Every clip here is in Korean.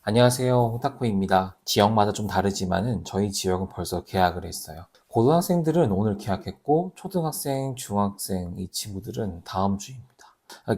안녕하세요. 홍타코입니다. 지역마다 좀 다르지만은 저희 지역은 벌써 개학을 했어요. 고등학생들은 오늘 개학했고 초등학생, 중학생 이 친구들은 다음 주입니다.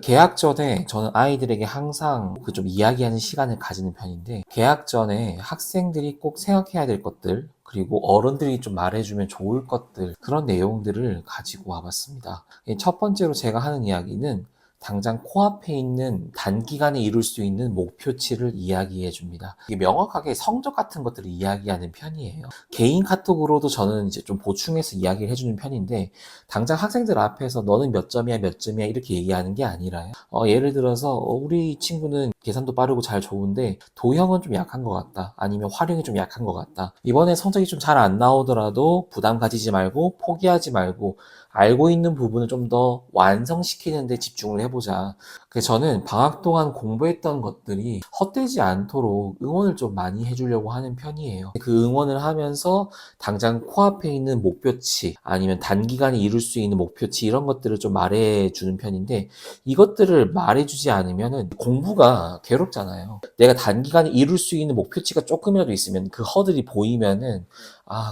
개학 전에 저는 아이들에게 항상 그 좀 이야기하는 시간을 가지는 편인데 개학 전에 학생들이 꼭 생각해야 될 것들 그리고 어른들이 좀 말해주면 좋을 것들 그런 내용들을 가지고 와봤습니다. 첫 번째로 제가 하는 이야기는 당장 코앞에 있는 단기간에 이룰 수 있는 목표치를 이야기해 줍니다. 이게 명확하게 성적 같은 것들을 이야기하는 편이에요. 개인 카톡으로도 저는 이제 좀 보충해서 이야기를 해주는 편인데, 당장 학생들 앞에서 너는 몇 점이야, 몇 점이야, 이렇게 얘기하는 게 아니라요. 예를 들어서, 우리 친구는 계산도 빠르고 잘 좋은데, 도형은 좀 약한 것 같다. 아니면 활용이 좀 약한 것 같다. 이번에 성적이 좀 잘 안 나오더라도 부담 가지지 말고, 포기하지 말고, 알고 있는 부분을 좀 더 완성시키는 데 집중을 해보자. 그래서 저는 방학 동안 공부했던 것들이 헛되지 않도록 응원을 좀 많이 해주려고 하는 편이에요. 그 응원을 하면서 당장 코앞에 있는 목표치 아니면 단기간에 이룰 수 있는 목표치 이런 것들을 좀 말해주는 편인데 이것들을 말해주지 않으면은 공부가 괴롭잖아요. 내가 단기간에 이룰 수 있는 목표치가 조금이라도 있으면 그 허들이 보이면은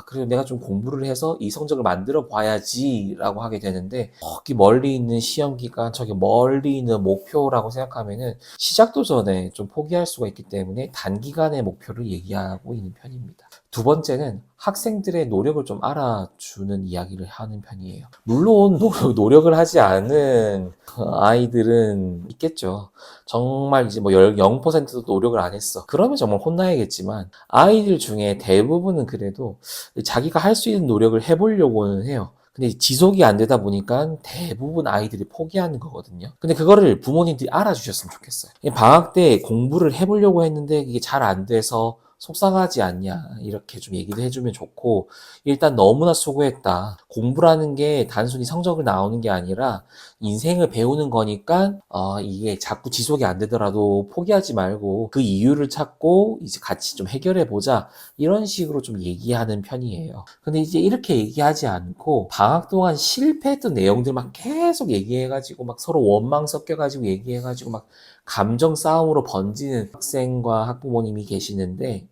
그래 내가 좀 공부를 해서 이 성적을 만들어 봐야지라고 하게 되는데 저기 멀리 있는 시험 기간, 저기 멀리 있는 목표라고 생각하면은 시작도 전에 좀 포기할 수가 있기 때문에 단기간의 목표를 얘기하고 있는 편입니다. 두 번째는 학생들의 노력을 좀 알아주는 이야기를 하는 편이에요. 물론 노력을 하지 않은 아이들은 있겠죠. 정말 이제 뭐 0%도 노력을 안 했어. 그러면 정말 혼나야겠지만 아이들 중에 대부분은 그래도 자기가 할 수 있는 노력을 해보려고는 해요. 근데 지속이 안 되다 보니까 대부분 아이들이 포기하는 거거든요. 근데 그거를 부모님들이 알아주셨으면 좋겠어요. 방학 때 공부를 해보려고 했는데 이게 잘 안 돼서 속상하지 않냐 이렇게 좀 얘기를 해주면 좋고 일단 너무나 수고했다. 공부라는 게 단순히 성적을 나오는 게 아니라 인생을 배우는 거니까 이게 자꾸 지속이 안 되더라도 포기하지 말고 그 이유를 찾고 이제 같이 좀 해결해 보자 이런 식으로 좀 얘기하는 편이에요. 근데 이제 이렇게 얘기하지 않고 방학 동안 실패했던 내용들만 계속 얘기해가지고 막 서로 원망 섞여가지고 얘기해가지고 막 감정 싸움으로 번지는 학생과 학부모님이 계시는데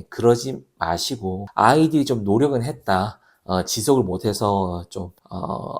그러지 마시고 아이들이 좀 노력은 했다. 지속을 못해서 좀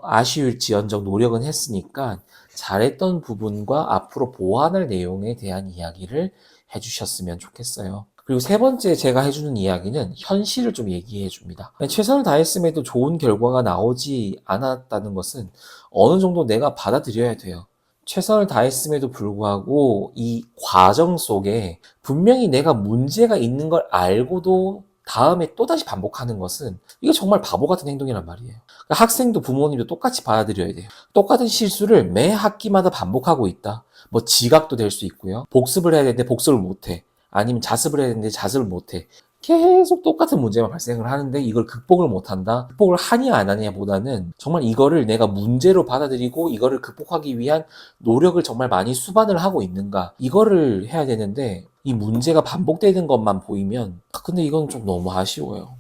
아쉬울지언정 노력은 했으니까 잘했던 부분과 앞으로 보완할 내용에 대한 이야기를 해주셨으면 좋겠어요. 그리고 세 번째 제가 해주는 이야기는 현실을 좀 얘기해 줍니다. 최선을 다했음에도 좋은 결과가 나오지 않았다는 것은 어느 정도 내가 받아들여야 돼요. 최선을 다했음에도 불구하고 이 과정 속에 분명히 내가 문제가 있는 걸 알고도 다음에 또다시 반복하는 것은 이게 정말 바보 같은 행동이란 말이에요. 그러니까 학생도 부모님도 똑같이 받아들여야 돼요. 똑같은 실수를 매 학기마다 반복하고 있다. 뭐 지각도 될 수 있고요. 복습을 해야 되는데 복습을 못해. 아니면 자습을 해야 되는데 자습을 못해. 계속 똑같은 문제만 발생을 하는데 이걸 극복을 못한다. 극복을 하냐 안 하냐 보다는 정말 이거를 내가 문제로 받아들이고 이거를 극복하기 위한 노력을 정말 많이 수반을 하고 있는가. 이거를 해야 되는데 이 문제가 반복되는 것만 보이면 근데 이건 좀 너무 아쉬워요.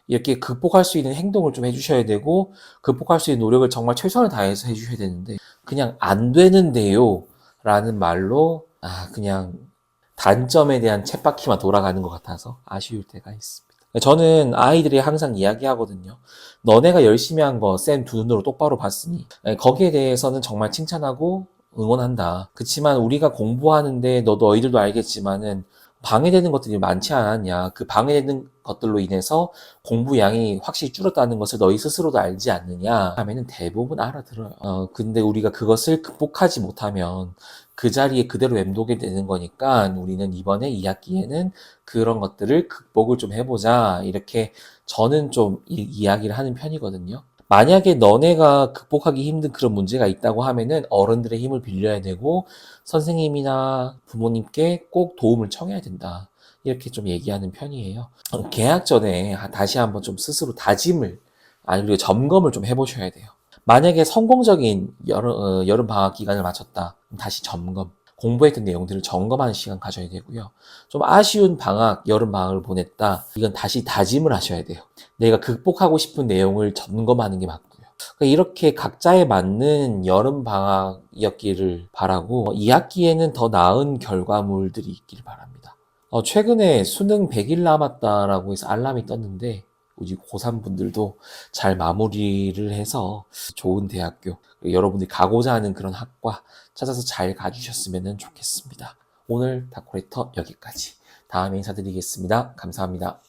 이렇게 극복할 수 있는 행동을 좀 해주셔야 되고 극복할 수 있는 노력을 정말 최선을 다해서 해주셔야 되는데 그냥 안 되는데요 라는 말로 그냥 단점에 대한 쳇바퀴만 돌아가는 것 같아서 아쉬울 때가 있습니다. 저는 아이들이 항상 이야기하거든요. 너네가 열심히 한 거 쌤 두 눈으로 똑바로 봤으니 거기에 대해서는 정말 칭찬하고 응원한다. 그치만 우리가 공부하는데 너희들도 알겠지만은 방해되는 것들이 많지 않았냐. 그 방해되는 것들로 인해서 공부량이 확실히 줄었다는 것을 너희 스스로도 알지 않느냐 하면은 대부분 알아들어요. 근데 우리가 그것을 극복하지 못하면 그 자리에 그대로 맴돌게 되는 거니까 우리는 이번에 2학기에는 그런 것들을 극복을 좀 해보자. 이렇게 저는 좀 이야기를 하는 편이거든요. 만약에 너네가 극복하기 힘든 그런 문제가 있다고 하면은 어른들의 힘을 빌려야 되고 선생님이나 부모님께 꼭 도움을 청해야 된다. 이렇게 좀 얘기하는 편이에요. 개학 전에 다시 한번 좀 스스로 다짐을 그리고 점검을 좀 해보셔야 돼요. 만약에 성공적인 여름 방학 기간을 마쳤다. 그럼 다시 점검. 공부했던 내용들을 점검하는 시간 가져야 되고요. 좀 아쉬운 방학, 여름 방학을 보냈다. 이건 다시 다짐을 하셔야 돼요. 내가 극복하고 싶은 내용을 점검하는 게 맞고요. 그러니까 이렇게 각자에 맞는 여름 방학이었기를 바라고 2학기에는 더 나은 결과물들이 있기를 바랍니다. 최근에 수능 100일 남았다라고 해서 알람이 떴는데, 우리 고3 분들도 잘 마무리를 해서 좋은 대학교, 여러분들이 가고자 하는 그런 학과 찾아서 잘 가주셨으면 좋겠습니다. 오늘 다코레터 여기까지. 다음에 인사드리겠습니다. 감사합니다.